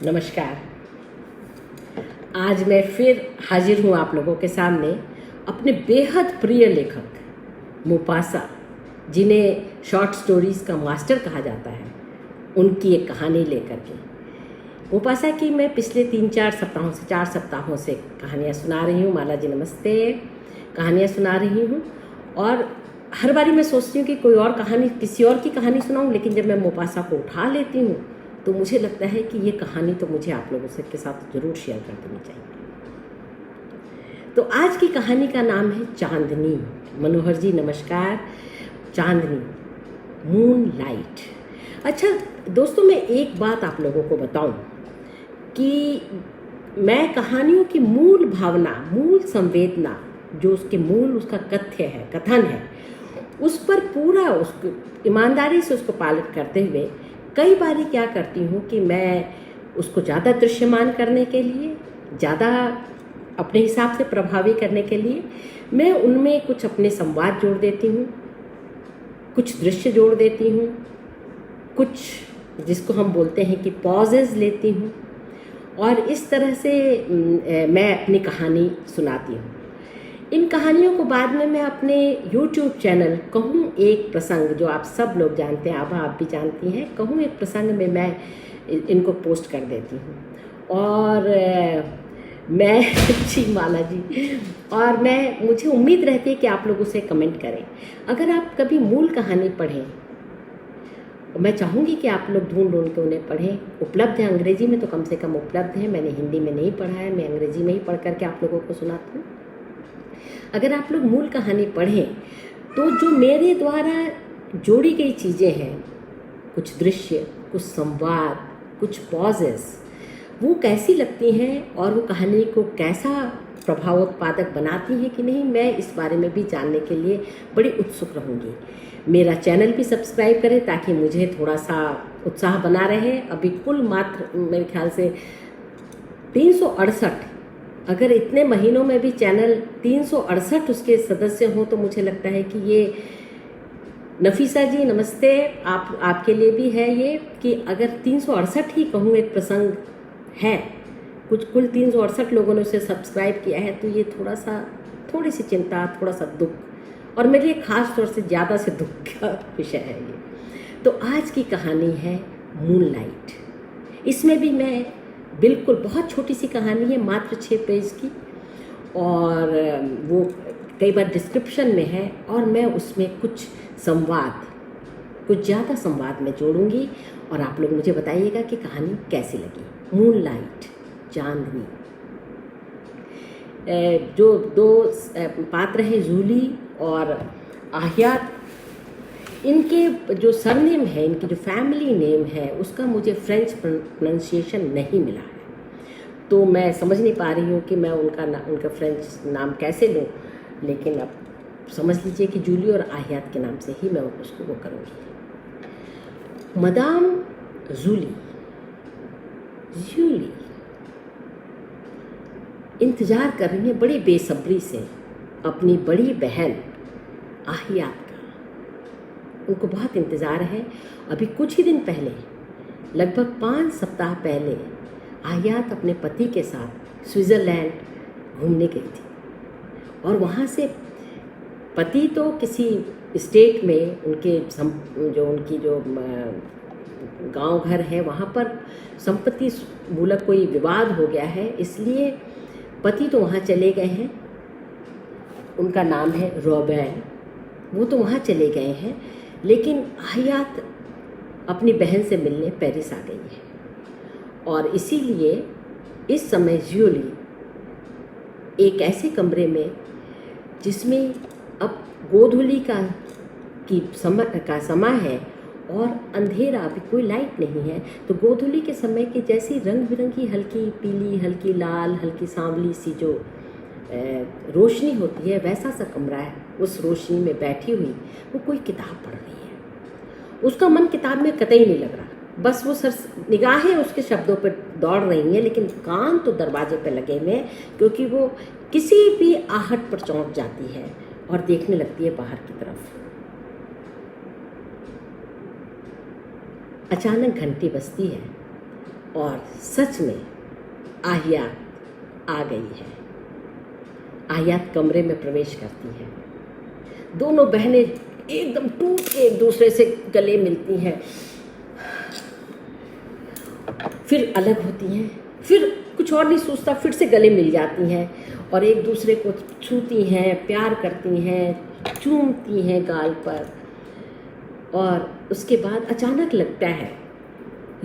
नमस्कार। आज मैं फिर हाजिर हूँ आप लोगों के सामने अपने बेहद प्रिय लेखक मोपासा, जिन्हें शॉर्ट स्टोरीज़ का मास्टर कहा जाता है, उनकी एक कहानी लेकर के। मोपासा की मैं पिछले 4 सप्ताहों से कहानियाँ सुना रही हूँ। माला जी नमस्ते। कहानियाँ सुना रही हूँ और हर बारी मैं सोचती हूँ कि कोई और कहानी, किसी और की कहानी सुनाऊँ, लेकिन जब मैं मोपासा को उठा लेती हूँ तो मुझे लगता है कि ये कहानी तो मुझे आप लोगों से के साथ ज़रूर शेयर कर देनी चाहिए। तो आज की कहानी का नाम है चांदनी। मनोहर जी नमस्कार। चांदनी, मून लाइट। अच्छा दोस्तों, मैं एक बात आप लोगों को बताऊं कि मैं कहानियों की मूल भावना, मूल संवेदना, जो उसके मूल उसका कथन है, उस पर पूरा उसको ईमानदारी से उसको पालन करते हुए कई बारी क्या करती हूँ कि मैं उसको ज़्यादा दृश्यमान करने के लिए, ज़्यादा अपने हिसाब से प्रभावी करने के लिए मैं उनमें कुछ अपने संवाद जोड़ देती हूँ, कुछ दृश्य जोड़ देती हूँ, कुछ जिसको हम बोलते हैं कि पॉजेज लेती हूँ और इस तरह से मैं अपनी कहानी सुनाती हूँ। इन कहानियों को बाद में मैं अपने YouTube चैनल कहूँ एक प्रसंग, जो आप सब लोग जानते हैं, आप भी जानती हैं, कहूँ एक प्रसंग में मैं इनको पोस्ट कर देती हूँ। और मैं जी माला जी, और मुझे उम्मीद रहती है कि आप लोग उसे कमेंट करें। अगर आप कभी मूल कहानी पढ़ें, मैं चाहूँगी कि आप लोग ढूंढ के उन्हें पढ़ें। उपलब्ध है अंग्रेजी में, तो कम से कम उपलब्ध है। मैंने हिंदी में नहीं पढ़ा है, मैं अंग्रेजी में ही पढ़ करके आप लोगों को सुनाती हूँ। अगर आप लोग मूल कहानी पढ़ें तो जो मेरे द्वारा जोड़ी गई चीज़ें हैं, कुछ दृश्य, कुछ संवाद, कुछ पॉजेस, वो कैसी लगती हैं और वो कहानी को कैसा प्रभावोत्पादक बनाती हैं कि नहीं, मैं इस बारे में भी जानने के लिए बड़ी उत्सुक रहूँगी। मेरा चैनल भी सब्सक्राइब करें ताकि मुझे थोड़ा सा उत्साह बना रहे। अभी कुल मात्र मेरे ख्याल से 368, अगर इतने महीनों में भी चैनल 368 उसके सदस्य हों तो मुझे लगता है कि ये, नफीसा जी नमस्ते, आपके लिए भी है ये, कि अगर 368 ही कहूँ एक प्रसंग है, कुल 368 लोगों ने उसे सब्सक्राइब किया है, तो ये थोड़ी सी चिंता, थोड़ा सा दुख, और मेरे लिए खास तौर से ज़्यादा से दुख का विषय है ये। तो आज की कहानी है मूनलाइट। इसमें भी मैं बिल्कुल बहुत छोटी सी कहानी है, मात्र 6 पेज की, और वो कई बार डिस्क्रिप्शन में है, और मैं उसमें कुछ संवाद, कुछ ज़्यादा संवाद में जोड़ूंगी और आप लोग मुझे बताइएगा कि कहानी कैसी लगी। मूनलाइट, चांदनी। जो दो पात्र हैं, जूली और आह्यात, इनके जो सरनेम है, इनकी जो फैमिली नेम है, उसका मुझे फ्रेंच प्रोनाउंसिएशन नहीं मिला है, तो मैं समझ नहीं पा रही हूँ कि मैं उनका फ्रेंच नाम कैसे लूँ। लेकिन अब समझ लीजिए कि जूली और आह्यात के नाम से ही मैं उसको वो करूँगी। मदाम जूली इंतज़ार कर रही है बड़ी बेसब्री से अपनी बड़ी बहन आह्यात का। उनको बहुत इंतज़ार है। अभी कुछ ही दिन पहले, लगभग 5 सप्ताह पहले, आह्यात अपने पति के साथ स्विट्ज़रलैंड घूमने गई थी, और वहाँ से पति तो किसी स्टेट में, उनकी जो गांव घर है, वहाँ पर संपत्ति मूलक कोई विवाद हो गया है, इसलिए पति तो वहाँ चले गए हैं। उनका नाम है रॉबैन। वो तो वहाँ चले गए हैं, लेकिन आह्यात अपनी बहन से मिलने पेरिस आ गई है, और इसीलिए इस समय जूली एक ऐसे कमरे में, जिसमें अब गोधूली का समय है और अंधेरा, अभी कोई लाइट नहीं है, तो गोधूली के समय की जैसी रंग बिरंगी, हल्की पीली, हल्की लाल, हल्की सांवली सी जो रोशनी होती है, वैसा सा कमरा है। उस रोशनी में बैठी हुई वो कोई किताब पढ़ रही है। उसका मन किताब में कतई नहीं लग रहा, बस वो निगाहें उसके शब्दों पर दौड़ रही हैं, लेकिन कान तो दरवाजे पर लगे हुए हैं, क्योंकि वो किसी भी आहट पर चौंक जाती है और देखने लगती है बाहर की तरफ। अचानक घंटी बजती है और सच में आहियात आ गई है। आहियात कमरे में प्रवेश करती है। दोनों बहनें एकदम टूट के एक दूसरे से गले मिलती हैं, फिर अलग होती हैं, फिर कुछ और नहीं सोचता, फिर से गले मिल जाती हैं और एक दूसरे को छूती हैं, प्यार करती हैं, चूमती हैं गाल पर। और उसके बाद अचानक लगता है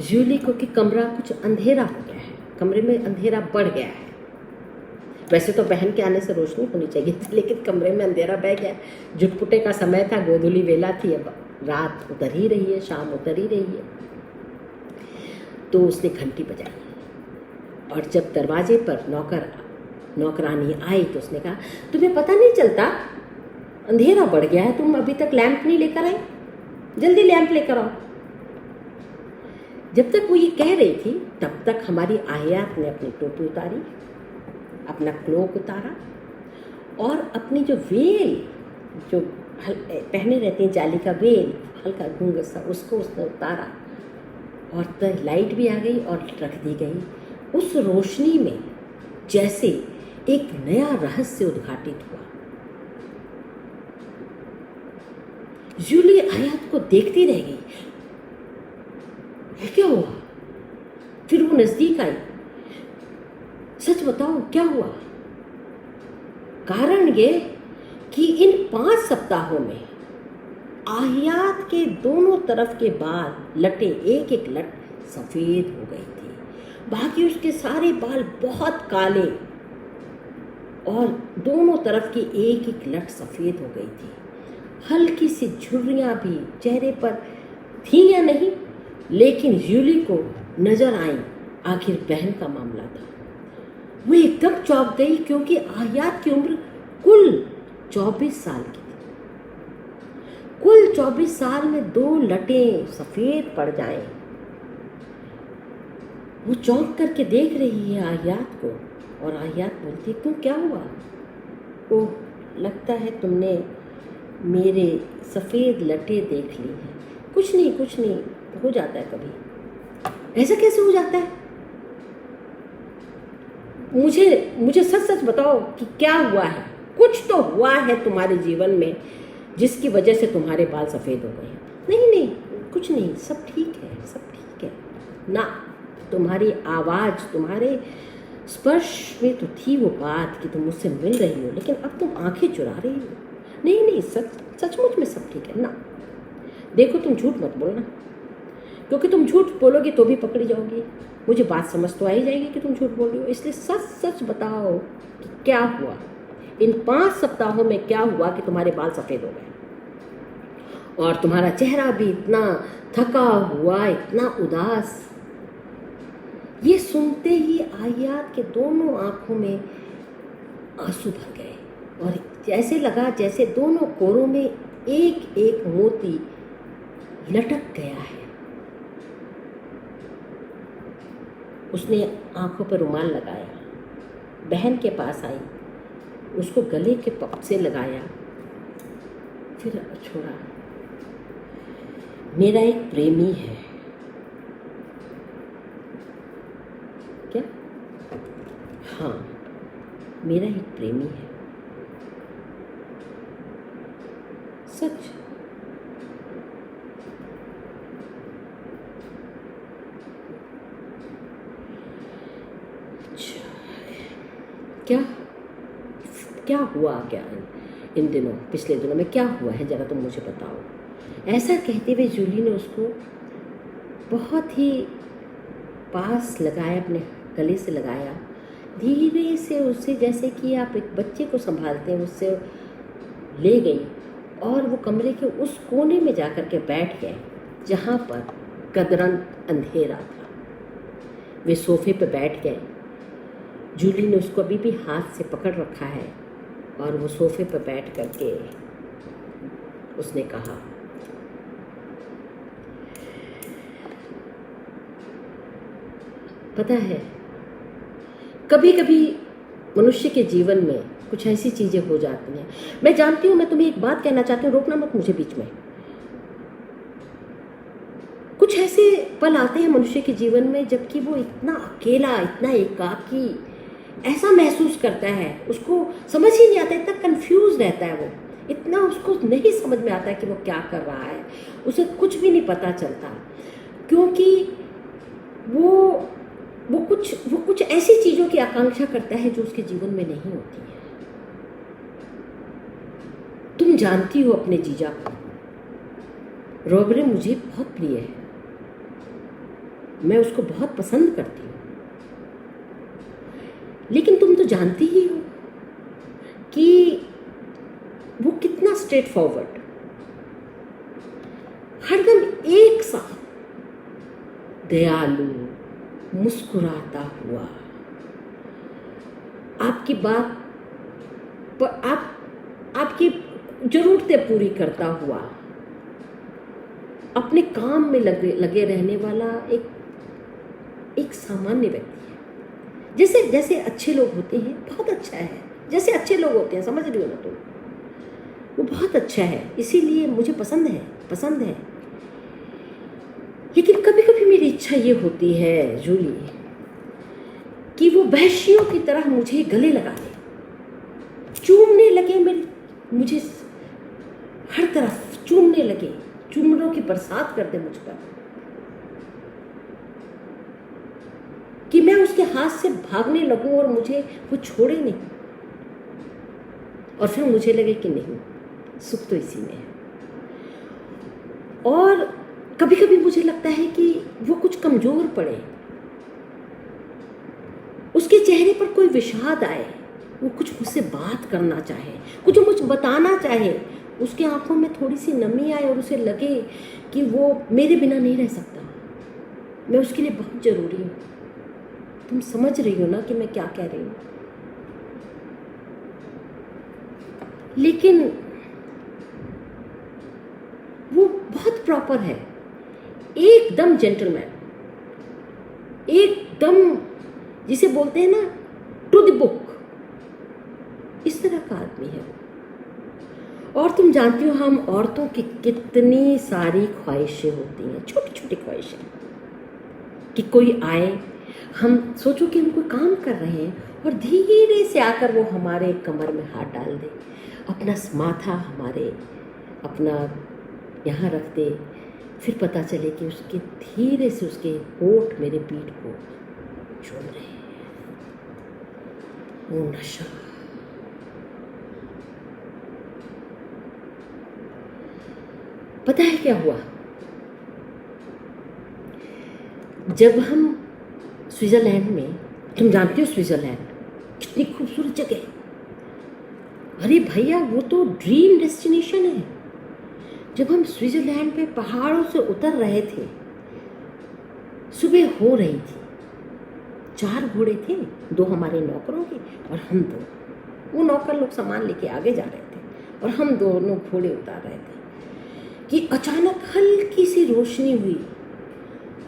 जूली को कि कमरा कुछ अंधेरा हो गया है, कमरे में अंधेरा बढ़ गया है। वैसे तो बहन के आने से रोशनी होनी चाहिए थी, लेकिन कमरे में अंधेरा बह गया। जुटपुटे का समय था, गोधूली वेला थी, अब रात उतर ही रही है, शाम उतर ही रही है। तो उसने घंटी बजाई और जब दरवाजे पर नौकरानी आई तो उसने कहा, तुम्हें पता नहीं चलता अंधेरा बढ़ गया है, तुम अभी तक लैंप नहीं लेकर आए, जल्दी लैंप लेकर आओ। जब तक वो ये कह रही थी तब तक हमारी आहियात ने अपनी टोपी उतारी, अपना क्लोक उतारा और अपनी जो वेल जो पहने रहते हैं, जाली का वेल, हल्का घूंघट सा, उसको उसने उतारा और लाइट भी आ गई और रख दी गई। उस रोशनी में जैसे एक नया रहस्य उद्घाटित हुआ। जूली आहियात को देखती रह गई, ये क्या हुआ? फिर वो नजदीक आई, सच बताओ क्या हुआ? कारण ये कि इन 5 सप्ताहों में आहियात के दोनों तरफ के बाल लटे, एक एक लट सफेद हो गई थी, बाकी उसके सारे बाल बहुत काले और दोनों तरफ की एक एक लट सफेद हो गई थी। हल्की सी झुर्रियां भी चेहरे पर थी या नहीं, लेकिन जूली को नजर आई। आखिर बहन का मामला था। वो एकदम चौंक गई क्योंकि आहियात की उम्र कुल 24 साल की थी। कुल 24 साल में 2 लटें सफेद पड़ जाएं। वो चौंक करके देख रही है आहियात को और आहियात बोलती, क्यों, क्या हुआ? ओह, लगता है तुमने मेरे सफ़ेद लटे देख ली हैं। कुछ नहीं, हो जाता है कभी। ऐसा कैसे हो जाता है? मुझे सच बताओ कि क्या हुआ है? कुछ तो हुआ है तुम्हारे जीवन में जिसकी वजह से तुम्हारे बाल सफ़ेद हो गए हैं। नहीं, कुछ नहीं, सब ठीक है ना। तुम्हारी आवाज़, तुम्हारे स्पर्श में तो थी वो बात कि तुम मुझसे मिल रही हो, लेकिन अब तुम आंखें चुरा रही हो। नहीं, सचमुच में सब ठीक है ना। देखो, तुम झूठ मत बोलना, क्योंकि तुम झूठ बोलोगी तो भी पकड़ी जाओगी। मुझे बात समझ तो आ ही जाएगी कि तुम झूठ बोल रही हो, इसलिए सच बताओ कि क्या हुआ। इन 5 सप्ताहों में क्या हुआ कि तुम्हारे बाल सफ़ेद हो गए और तुम्हारा चेहरा भी इतना थका हुआ, इतना उदास। ये सुनते ही आहियात के दोनों आंखों में आंसू भर गए और जैसे लगा जैसे दोनों कोरों में एक एक मोती लटक गया है। उसने आंखों पर रुमाल लगाया, बहन के पास आई, उसको गले के पप से लगाया, फिर छोड़ा। मेरा एक प्रेमी है। क्या? हाँ, मेरा एक प्रेमी है। सच? क्या हुआ इन दिनों, पिछले दिनों में क्या हुआ है, जरा तुम मुझे बताओ। ऐसा कहते हुए जूली ने उसको बहुत ही पास लगाया, अपने गले से लगाया, धीरे से उसे जैसे कि आप एक बच्चे को संभालते हैं, उससे ले गई और वो कमरे के उस कोने में जाकर के बैठ गए जहाँ पर कदरन अंधेरा था। वे सोफे पर बैठ गए। जूली ने उसको अभी भी हाथ से पकड़ रखा है और वो सोफे पर बैठ करके उसने कहा, पता है, कभी कभी मनुष्य के जीवन में कुछ ऐसी चीज़ें हो जाती हैं। मैं जानती हूँ, मैं तुम्हें एक बात कहना चाहती हूँ, रोकना मत मुझे बीच में। कुछ ऐसे पल आते हैं मनुष्य के जीवन में जबकि वो इतना अकेला, इतना एकाकी ऐसा महसूस करता है, उसको समझ ही नहीं आता, इतना कंफ्यूज रहता है वो, इतना उसको नहीं समझ में आता है कि वो क्या कर रहा है, उसे कुछ भी नहीं पता चलता, क्योंकि वो कुछ ऐसी चीज़ों की आकांक्षा करता है जो उसके जीवन में नहीं होती है। तुम जानती हो अपने जीजा को, रॉबरे मुझे बहुत प्रिय है, मैं उसको बहुत पसंद करती हूँ, लेकिन तुम तो जानती ही हो कि वो कितना स्ट्रेट फॉरवर्ड, हरदम एक सा दयालु, मुस्कुराता हुआ, आपकी बात पर आपकी जरूरतें पूरी करता हुआ, अपने काम में लगे रहने वाला एक सामान्य व्यक्ति है। जैसे अच्छे लोग होते हैं, बहुत अच्छा है, जैसे अच्छे लोग होते हैं, समझ रही हो ना तुम, वो बहुत अच्छा है, इसीलिए मुझे पसंद है। लेकिन कभी कभी मेरी इच्छा ये होती है जूली कि वो वहशियों की तरह मुझे गले लगा दे, चूमने लगे, मुझे हर तरफ चूमने लगे, चुम्बनों की बरसात कर दे मुझ पर, कि मैं उसके हाथ से भागने लगूं और मुझे वो छोड़े नहीं, और फिर मुझे लगे कि नहीं, सुख तो इसी में है। और कभी कभी मुझे लगता है कि वो कुछ कमजोर पड़े, उसके चेहरे पर कोई विषाद आए, वो कुछ मुझसे बात करना चाहे, कुछ मुझे बताना चाहे, उसके आंखों में थोड़ी सी नमी आए और उसे लगे कि वो मेरे बिना नहीं रह सकता, मैं उसके लिए बहुत जरूरी हूँ। तुम समझ रही हो ना कि मैं क्या कह रही हूँ? लेकिन वो बहुत प्रॉपर है, एकदम जेंटलमैन, एकदम जिसे बोलते हैं ना टू द बुक, इस तरह का आदमी है। और तुम जानती हो हम औरतों की कितनी सारी ख्वाहिशें होती हैं, छोटी छोटी ख्वाहिशें, कि कोई आए, हम सोचो कि हम कोई काम कर रहे हैं और धीरे से आकर वो हमारे कमर में हाथ डाल दे, अपना माथा हमारे अपना यहाँ रख दे, फिर पता चले कि उसके धीरे से उसके होंठ मेरे पीठ को चूम रहे हैं। वो नशा, पता है क्या हुआ? जब हम स्विट्जरलैंड में, तुम जानती हो स्विट्जरलैंड कितनी खूबसूरत जगह है, अरे भैया वो तो ड्रीम डेस्टिनेशन है। जब हम स्विट्जरलैंड पे पहाड़ों से उतर रहे थे, सुबह हो रही थी, 4 घोड़े थे, 2 हमारे नौकरों के और हम 2, वो नौकर लोग सामान लेके आगे जा रहे थे और हम दोनों घोड़े उतार रहे थे कि अचानक हल्की सी रोशनी हुई।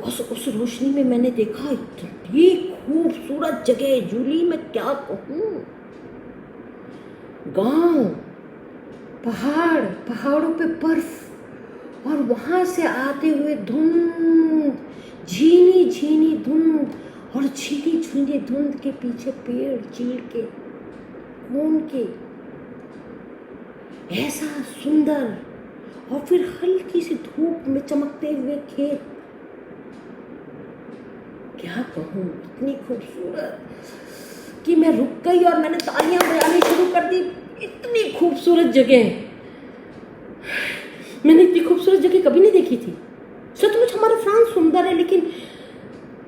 उस रोशनी में मैंने देखा इतनी खूबसूरत जगह, जूली मैं क्या कहूँ, गांव, पहाड़, पहाड़ों पे बर्फ और वहां से आते हुए धुंध, झीनी झीनी धुंध, और झीनी झीनी धुंध के पीछे पेड़ चीड़ के, खून के, ऐसा सुंदर, और फिर हल्की सी धूप में चमकते हुए खेत, क्या कहूँ, इतनी खूबसूरत कि मैं रुक गई और मैंने तालियां बजानी शुरू कर दी। इतनी खूबसूरत जगह, मैंने इतनी खूबसूरत जगह कभी नहीं देखी थी। सचमुच हमारा फ्रांस सुंदर है, लेकिन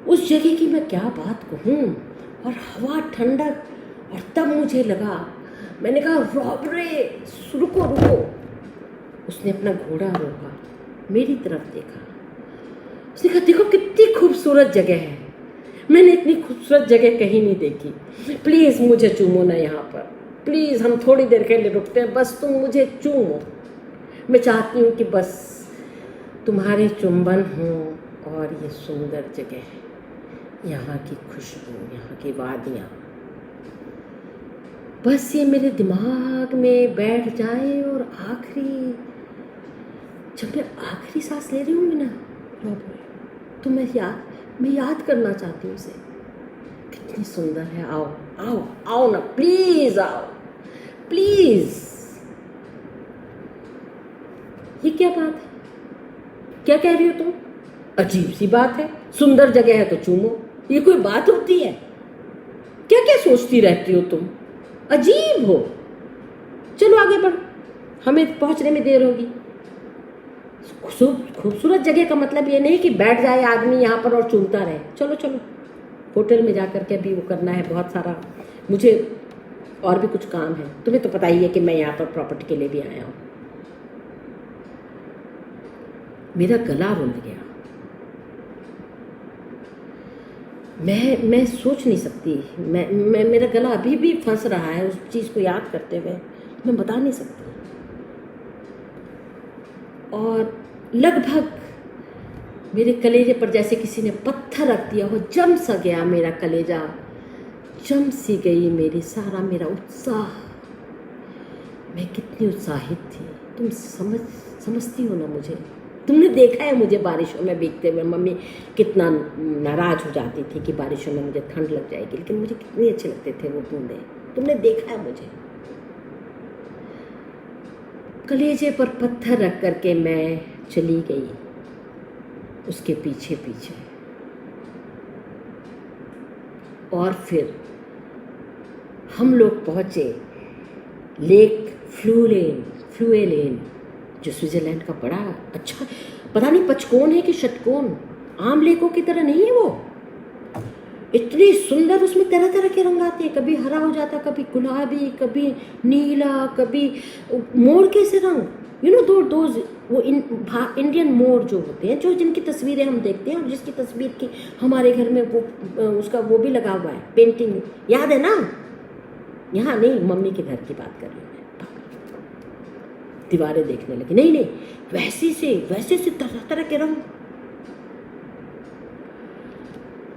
उस जगह की मैं क्या बात कहूँ, और हवा ठंडक, और तब मुझे लगा, मैंने कहा रॉबरे रुको रुको। उसने अपना घोड़ा रोका, मेरी तरफ देखा, उसने कहा देखो कितनी खूबसूरत जगह है, मैंने इतनी खूबसूरत जगह कहीं नहीं देखी, प्लीज़ मुझे चूमो ना यहाँ पर, प्लीज़ हम थोड़ी देर के लिए रुकते हैं, बस तुम मुझे चूमो, मैं चाहती हूँ कि बस तुम्हारे चुंबन हो और ये सुंदर जगह, यहाँ की खुशबू, यहाँ की वादियाँ, बस ये मेरे दिमाग में बैठ जाए। और जब मैं आखिरी सांस ले रही हूँगी ना, तो मैं याद करना चाहती हूँ उसे। कितनी सुंदर है। आओ आओ आओ ना, प्लीज आओ, प्लीज। ये क्या बात है? क्या कह रही हो तुम? अजीब सी बात है, सुंदर जगह है तो चूमो, ये कोई बात होती है? क्या क्या सोचती रहती हो तुम? अजीब हो। चलो आगे बढ़ो, हमें पहुंचने में देर होगी। खूबसूरत जगह का मतलब ये नहीं कि बैठ जाए आदमी यहाँ पर और चूमता रहे। चलो चलो, होटल में जा कर के अभी वो करना है बहुत सारा, मुझे और भी कुछ काम है। तुम्हें तो पता ही है कि मैं यहाँ पर प्रॉपर्टी के लिए भी आया हूँ। मेरा गला रुंध गया। मैं सोच नहीं सकती, मैं मेरा गला अभी भी फंस रहा है उस चीज़ को याद करते हुए, मैं बता नहीं सकती। और लगभग मेरे कलेजे पर जैसे किसी ने पत्थर रख दिया हो, जम सा गया मेरा कलेजा, जम सी गई मेरा उत्साह। मैं कितनी उत्साहित थी, तुम समझती हो ना मुझे? तुमने देखा है मुझे बारिशों में भीगते हुए। मम्मी कितना नाराज हो जाती थी कि बारिशों में मुझे ठंड लग जाएगी, लेकिन मुझे कितने अच्छे लगते थे वो बूंदे। तुमने देखा है मुझे। कलेजे पर पत्थर रख करके मैं चली गई उसके पीछे पीछे। और फिर हम लोग पहुंचे लेक फ्लुएलेन, जो स्विट्जरलैंड का बड़ा अच्छा, पता नहीं पचकोन है कि षटकोन, आम लेकों की तरह नहीं है वो। इतनी सुंदर, उसमें तरह तरह के रंग आते हैं, कभी हरा हो जाता, कभी गुलाबी, कभी नीला, कभी मोर के से रंग, वो इंडियन मोर जो होते हैं, जो जिनकी तस्वीरें हम देखते हैं और जिसकी तस्वीर की हमारे घर में वो उसका वो भी लगा हुआ है, पेंटिंग, याद है ना? यहाँ नहीं, मम्मी के घर की बात कर रही हूँ। दीवारें देखने लगी, नहीं वैसे से तरह तरह के रंग।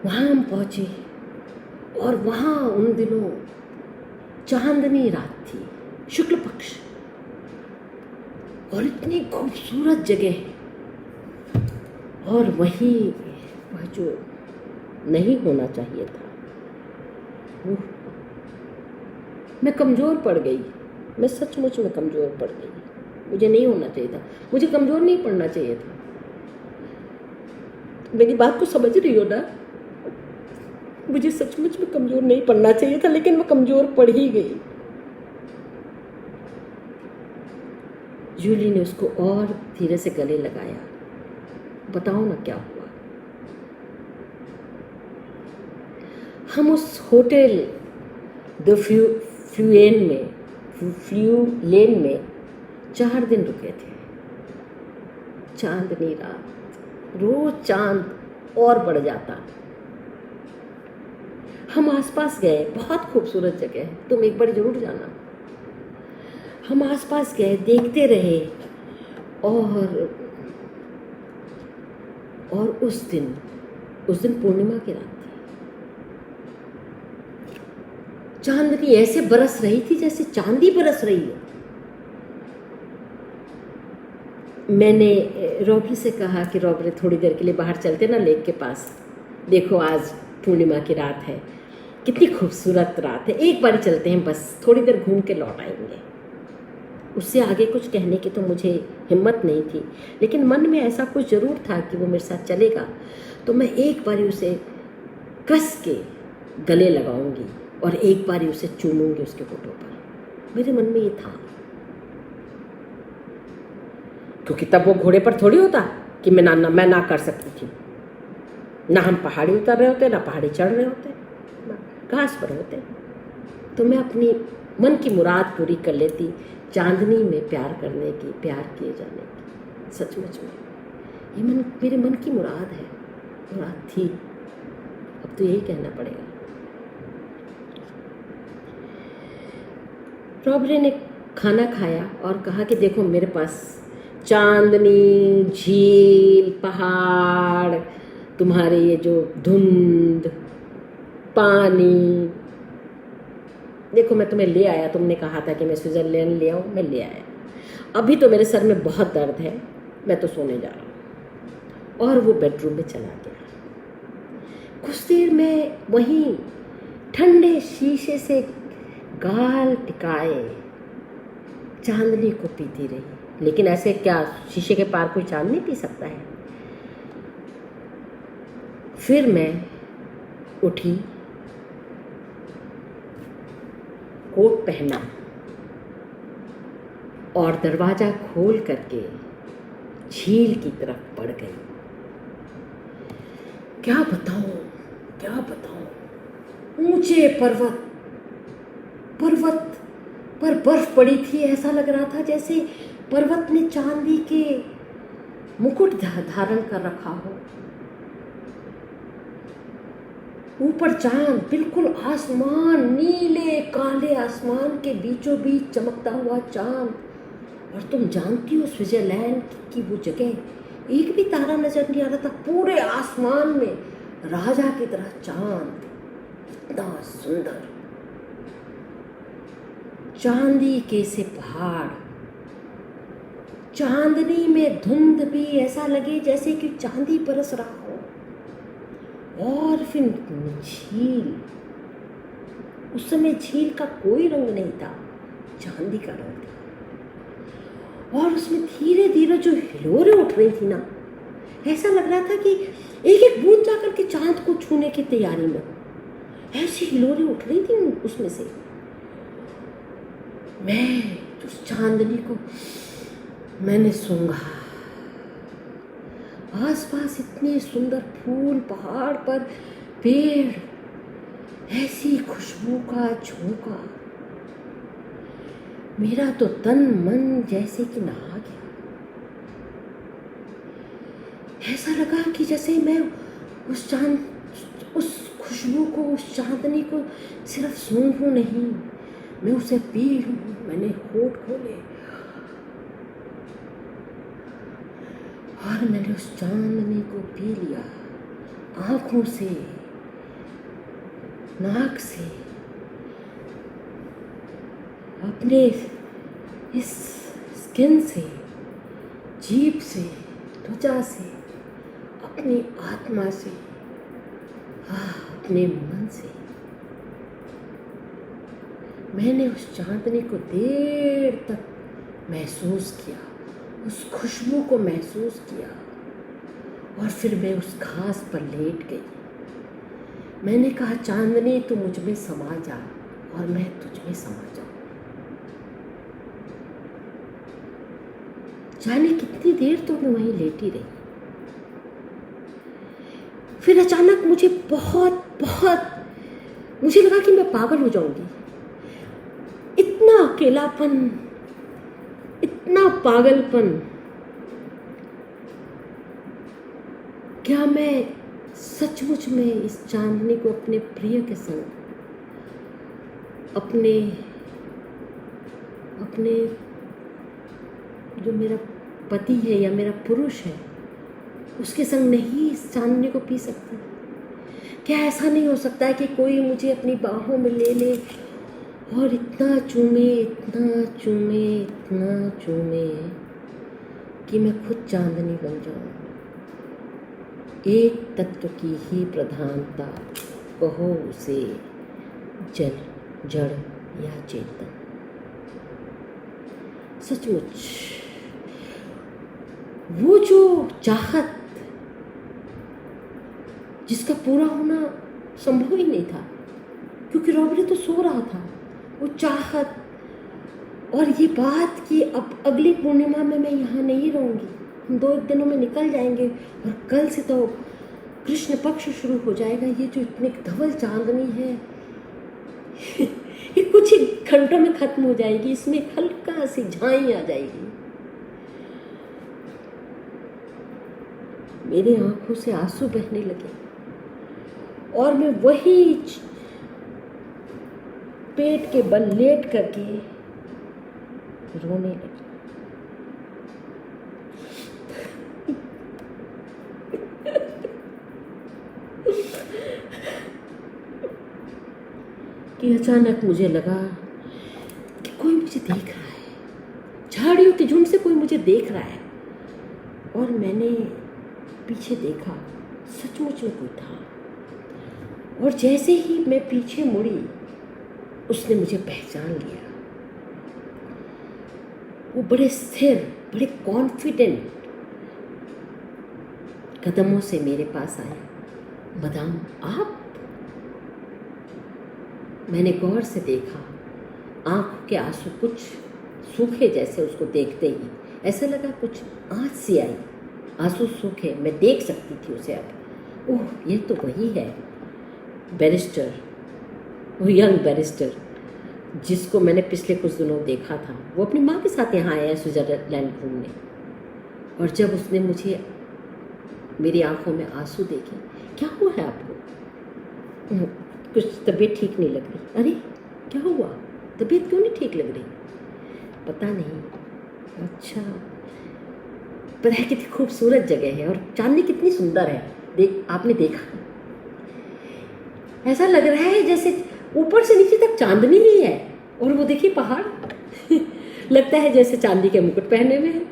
वहां हम पहुंचे और वहां उन दिनों चांदनी रात थी, शुक्ल पक्ष, और इतनी खूबसूरत जगह। और वहीं वह जो नहीं होना चाहिए था, वो मैं कमजोर पड़ गई। मैं सचमुच में कमजोर पड़ गई। मुझे नहीं होना चाहिए था, मुझे कमजोर नहीं पड़ना चाहिए था। मेरी बात को समझ रही हो ना? मुझे सचमुच में कमजोर नहीं पड़ना चाहिए था, लेकिन मैं कमजोर पड़ ही गई। जूली ने उसको और धीरे से गले लगाया। बताओ ना क्या हुआ? हम उस होटल द फ्लुएलेन में 4 दिन रुके थे। चांदनी रात, रोज चांद और बढ़ जाता। हम आसपास गए, बहुत खूबसूरत जगह है, तुम एक बार जरूर जाना। हम आसपास गए, देखते रहे। और उस दिन पूर्णिमा की रात थी। चांदनी ऐसे बरस रही थी जैसे चांदी बरस रही है। मैंने रॉबरी से कहा कि रॉबरी, थोड़ी देर के लिए बाहर चलते ना लेक के पास, देखो आज पूर्णिमा की रात है, कितनी खूबसूरत रात है, एक बार चलते हैं, बस थोड़ी देर घूम के लौट आएंगे। उससे आगे कुछ कहने की तो मुझे हिम्मत नहीं थी, लेकिन मन में ऐसा कुछ ज़रूर था कि वो मेरे साथ चलेगा तो मैं एक बारी उसे कस के गले लगाऊंगी और एक बारी उसे चूमूंगी उसके होठों पर। मेरे मन में ये था, क्योंकि तब वो घोड़े पर थोड़ी होता कि मैं ना कर सकती थी। ना हम पहाड़ी उतर रहे होते, ना पहाड़ी चढ़ रहे होते, घास पर होते। तो मैं अपनी मन की मुराद पूरी कर लेती, चांदनी में प्यार करने की, प्यार किए जाने की। सचमुच में ये मेरे मन की मुराद है, मुराद थी, अब तो यही कहना पड़ेगा। रॉबरी ने खाना खाया और कहा कि देखो मेरे पास चांदनी, झील, पहाड़, तुम्हारे ये जो धुंध, पानी, देखो मैं तुम्हें ले आया। तुमने कहा था कि मैं स्विट्जरलैंड ले आऊँ, मैं ले आया। अभी तो मेरे सर में बहुत दर्द है, मैं तो सोने जा रहा हूँ। और वो बेडरूम में चला गया। कुछ देर में वहीं ठंडे शीशे से गाल टिकाए चांदनी को पीती रही। लेकिन ऐसे क्या शीशे के पार कोई चांदनी पी सकता है? फिर मैं उठी, कोट पहना और दरवाजा खोल करके झील की तरफ बढ़ गई। क्या बताऊं, ऊंचे पर्वत पर बर्फ पड़ी थी। ऐसा लग रहा था जैसे पर्वत ने चांदी के मुकुट धारण कर रखा हो। ऊपर चांद, बिल्कुल आसमान, नीले काले आसमान के बीचों बीच चमकता हुआ चांद। और तुम जानती हो स्विट्जरलैंड की वो जगह, एक भी तारा नजर नहीं आ रहा था। पूरे आसमान में राजा की तरह चांद, इतना सुंदर। चांदी के से पहाड़, चांदनी में धुंध भी ऐसा लगे जैसे कि चांदी बरस रहा हो। और फिर झील, उस समय झील का कोई रंग नहीं था, चांदी का रंग था। और उसमें धीरे धीरे जो हिलोरें उठ रही थी ना, ऐसा लग रहा था कि एक एक बूंद जाकर के चांद को छूने की तैयारी में हो। ऐसी हिलोरें उठ रही थी उसमें से। मैं उस चांदनी को मैंने सूंघा। आसपास इतने सुंदर फूल, पहाड़ पर पेड़, ऐसी खुशबू का झोंका। मेरा तो तन मन जैसे कि नहा गया। ऐसा लगा कि जैसे मैं उस खुशबू को, उस चांदनी को सिर्फ सूंघूं नहीं, मैं उसे पी लूं। मैंने होठ खोले और मैंने उस चांदनी को पी लिया, आंखों से, नाक से, अपने इस स्किन से, जीभ से, त्वचा से, अपनी आत्मा से, अपने मन से। मैंने उस चांदनी को देर तक महसूस किया, उस खुशबू को महसूस किया। और फिर मैं उस घास पर लेट गई। मैंने कहा, चांदनी तू मुझ में समा जा और मैं तुझ में समा जाऊं। जाने कितनी देर तो मैं वहीं लेटी रही। फिर अचानक मुझे मुझे लगा कि मैं पागल हो जाऊंगी। इतना अकेलापन, इतना पागलपन। क्या मैं सचमुच में इस चांदनी को अपने प्रिय के संग, अपने जो मेरा पति है या मेरा पुरुष है, उसके संग नहीं इस चांदनी को पी सकती? क्या ऐसा नहीं हो सकता है कि कोई मुझे अपनी बाहों में ले ले और इतना चूमे, इतना चूमे, इतना चूमे कि मैं खुद चांदनी बन जाऊं? एक तत्व की ही प्रधानता, कहो उसे जल, जड़ या चेतन। सचमुच वो जो चाहत जिसका पूरा होना संभव ही नहीं था, क्योंकि रॉबर्ट तो सो रहा था। वो चाहत और ये बात कि अब अगली पूर्णिमा में मैं यहाँ नहीं रहूँगी, हम 2 दिनों में निकल जाएंगे और कल से तो कृष्ण पक्ष शुरू हो जाएगा। ये जो इतनी धवल चांदनी है ये कुछ ही घंटों में खत्म हो जाएगी, इसमें हल्का सी झाई आ जाएगी। मेरी आंखों से आंसू बहने लगे और मैं वही पेट के बल लेट करके रोने लगी। कि अचानक मुझे लगा कि कोई मुझे देख रहा है, झाड़ियों के झुंड से कोई मुझे देख रहा है। और मैंने पीछे देखा, सचमुच में कोई था। और जैसे ही मैं पीछे मुड़ी, उसने मुझे पहचान लिया। वो बड़े स्थिर, बड़े कॉन्फिडेंट कदमों से मेरे पास आया। मदाम, आप? मैंने गौर से देखा, आंखों के आंसू कुछ सूखे जैसे उसको देखते ही। ऐसा लगा कुछ आँच सी आई, आंसू सूखे। मैं देख सकती थी उसे अब। ओह, ये तो वही है, बैरिस्टर, वो यंग बैरिस्टर जिसको मैंने पिछले कुछ दिनों देखा था। वो अपनी माँ के साथ यहाँ आया है स्विट्जरलैंड घूमने। और जब उसने मुझे, मेरी आंखों में आंसू देखे, क्या हुआ है आपको? कुछ तबीयत ठीक नहीं लग रही। अरे क्या हुआ, तबीयत क्यों नहीं ठीक लग रही? पता नहीं। अच्छा, पता है कितनी खूबसूरत जगह है और चांदनी कितनी सुंदर है। आपने देखा? ऐसा लग रहा है जैसे ऊपर से नीचे तक चांदनी ही है। और वो देखिए पहाड़ लगता है जैसे चांदी के मुकुट पहने हुए हैं।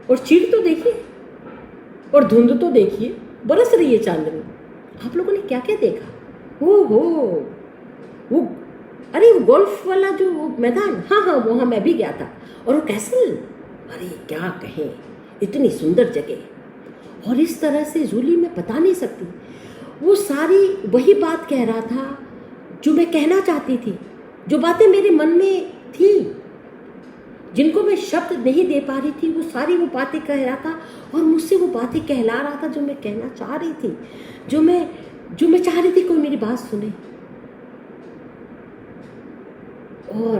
और चीड़ तो देखिए, और धुंध तो देखिए, बरस रही है चांदनी। आप लोगों ने क्या क्या देखा? वो अरे वो गोल्फ वाला जो मैदान, हाँ, वहाँ मैं भी गया था। और वो कैसल, अरे क्या कहें, इतनी सुंदर जगह। और इस तरह से जूली मैं बता नहीं सकती। वो सारी वही बात कह रहा था जो मैं कहना चाहती थी, जो बातें मेरे मन में थी, जिनको मैं शब्द नहीं दे पा रही थी। वो सारी वो बातें कह रहा था और मुझसे वो बातें कहला रहा था जो मैं कहना चाह रही थी, जो मैं चाह रही थी कोई मेरी बात सुने। और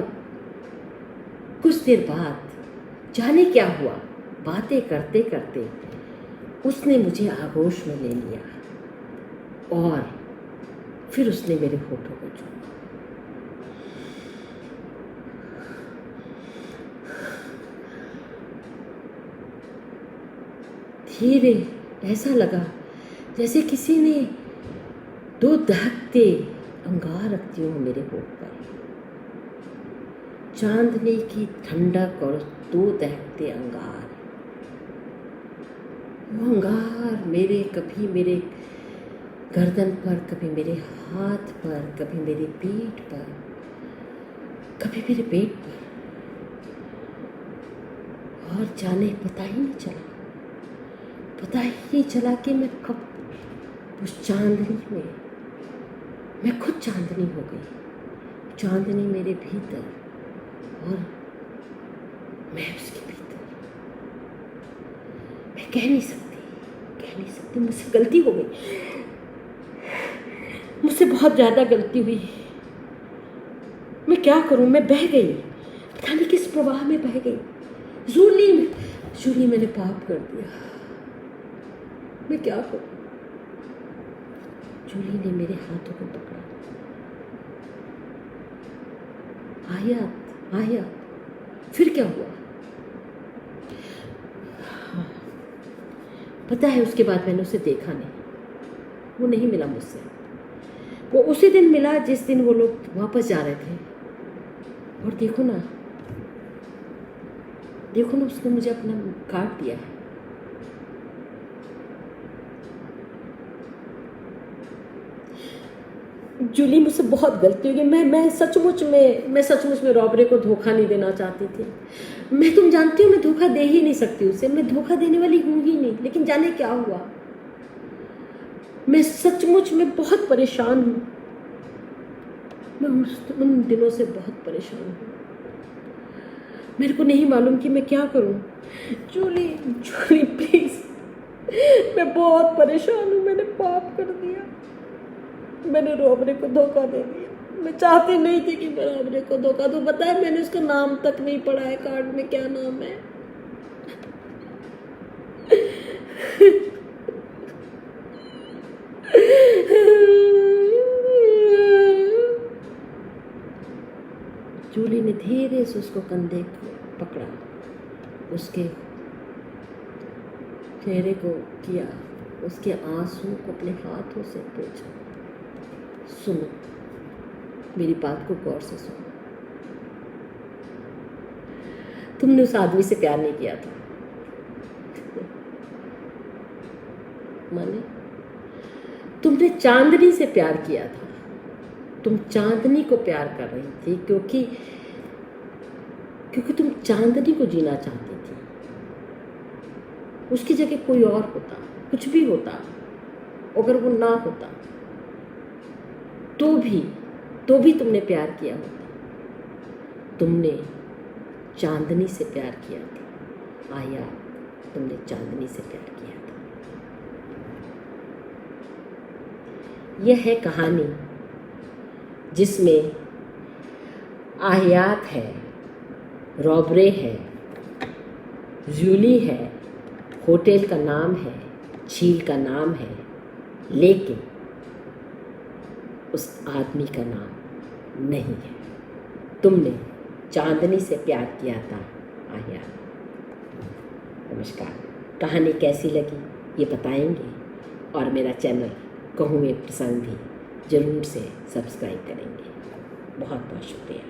कुछ देर बाद जाने क्या हुआ, बातें करते करते उसने मुझे आगोश में ले लिया और फिर उसने मेरे होठों को छुआ। धीरे, ऐसा लगा जैसे किसी ने दो दहकते अंगार रख दिए हो मेरे होठ पर। चांदनी की ठंडक और दो दहकते अंगार। वो अंगार कभी मेरे गर्दन पर, कभी मेरे हाथ पर, कभी मेरी पीठ पर, कभी मेरे पेट पर। और जाने पता ही नहीं चला कि मैं कब उस चांदनी में, मैं खुद चांदनी हो गई। चांदनी मेरे भीतर और मैं उसके भीतर। मैं कह नहीं सकती, मुझसे गलती हो गई, मुझसे बहुत ज़्यादा गलती हुई। मैं क्या करूं, मैं बह गई, पता नहीं किस प्रवाह में बह गई। जूली, मैंने पाप कर दिया, मैं क्या करूं? जूली ने मेरे हाथों को पकड़ा। आया, फिर क्या हुआ? पता है उसके बाद मैंने उसे देखा नहीं, वो नहीं मिला मुझसे। वो उसी दिन मिला जिस दिन वो लोग वापस जा रहे थे। और देखो ना, उसने मुझे अपना काट दिया है। जूली, मुझसे बहुत गलती हो गई। मैं सचमुच में रॉबरे को धोखा नहीं देना चाहती थी। तुम जानती हो मैं धोखा दे ही नहीं सकती उसे, मैं धोखा देने वाली हूँ ही नहीं। लेकिन जाने क्या हुआ, मैं सचमुच में बहुत परेशान हूँ। मैं उन दिनों से बहुत परेशान हूँ। मेरे को नहीं मालूम कि मैं क्या करूँ। जूली प्लीज, मैं बहुत परेशान हूँ। मैंने पाप कर दिया, मैंने रॉबरे को धोखा दे दिया। मैं चाहती नहीं थी कि मैं रॉबरे को धोखा दूँ। पता है मैंने उसका नाम तक नहीं पढ़ा है, कार्ड में क्या नाम है। जूली ने धीरे से उसको कंधे को पकड़ा, उसके चेहरे को किया, उसके आंसू को अपने हाथों से पोंछा। सुनो, मेरी बात को गौर से सुनो। तुमने उस आदमी से प्यार नहीं किया था, परमात्मा ने, तुमने चांदनी से प्यार किया था, तुम चांदनी को प्यार कर रही थी क्योंकि तुम चांदनी को जीना चाहती थी। उसकी जगह कोई और होता, कुछ भी होता, अगर वो ना होता तो भी तुमने प्यार किया होता। तुमने चांदनी से प्यार किया था। आया, तुमने चांदनी से प्यार किया था। यह है कहानी जिसमें आहियात है, रॉबरे है, जूली है, होटल का नाम है, झील का नाम है, लेकिन उस आदमी का नाम नहीं है। तुमने चांदनी से प्यार किया था आहिया। नमस्कार। कहानी कैसी लगी ये बताएंगे और मेरा चैनल कहूँ एक प्रसंग भी ज़रूर से सब्सक्राइब करेंगे। बहुत बहुत शुक्रिया।